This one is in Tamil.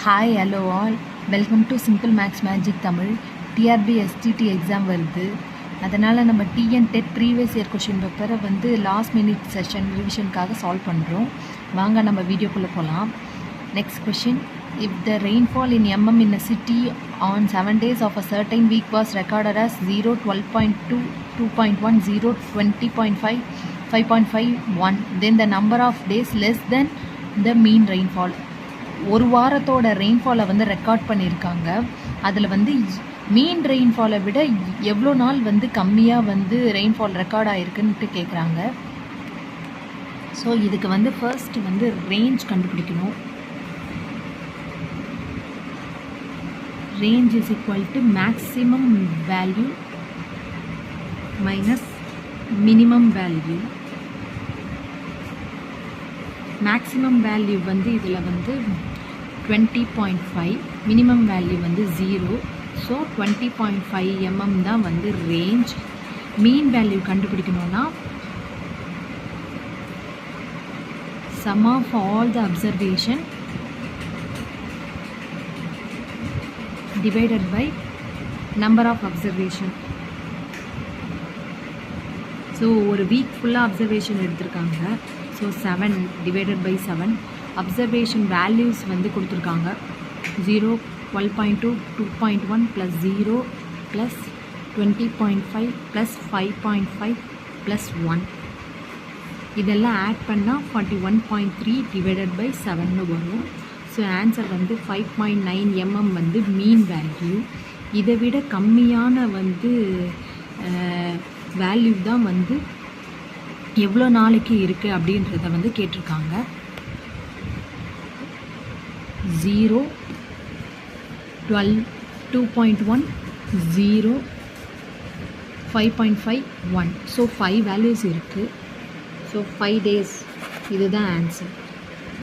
Hi hello all, welcome to simple maths magic Tamil. TRB STD exam வருது. அதனால் நம்ம TN TET previous year question பேப்பரை லாஸ்ட் மினிட் செஷன் ரிவிஷனுக்காக சால்வ் பண்ணுறோம். வாங்க நம்ம வீடியோக்குள்ளே போகலாம். Next question: if the rainfall in mm in a city on 7 days of a certain week was recorded as 0, 12.2, 2.1, 0, 20.5, 5.51, then the number of days less than the mean rainfall. ஒரு வாரத்தோட ரெயின்ஃபாலை ரெக்கார்ட் பண்ணியிருக்காங்க. அதில் மீன் ரெயின்ஃபாலை விட எவ்வளோ நாள் கம்மியாக ரெயின்ஃபால் ரெக்கார்ட் ஆகிருக்குன்ட்டு கேட்குறாங்க. ஸோ இதுக்கு ஃபர்ஸ்ட் ரேஞ்ச் கண்டுபிடிக்கணும். range is equal to maximum value minus minimum value. maximum value இதில் 20.5, minimum value 0. ஸோ 20.5 mm தான் range. mean value கண்டுபிடிக்கணும்னா sum of all the observation divided by number of observation. So ஒரு வீக் ஃபுல்லாக அப்சர்வேஷன் எடுத்திருக்காங்க. So 7 divided by 7. Observation values கொடுத்துருக்காங்க. 0, 12.2, 2.1 plus 0 plus 20.5 plus 5.5 plus 1. இதெல்லாம் ஆட் பண்ணால் 41.3 divided by 7 வரும். So answer 5.9 mm mean value. இதை விட கம்மியான வேல்யூ தான் எவ்வளோ நாளைக்கு இருக்குது அப்படின்றத கேட்டிருக்காங்க. 0, 12, 2.1, 0, 5.5, 1. ஸோ 5 வேல்யூஸ் இருக்குது. ஸோ 5 days இதுதான் ஆன்சர்.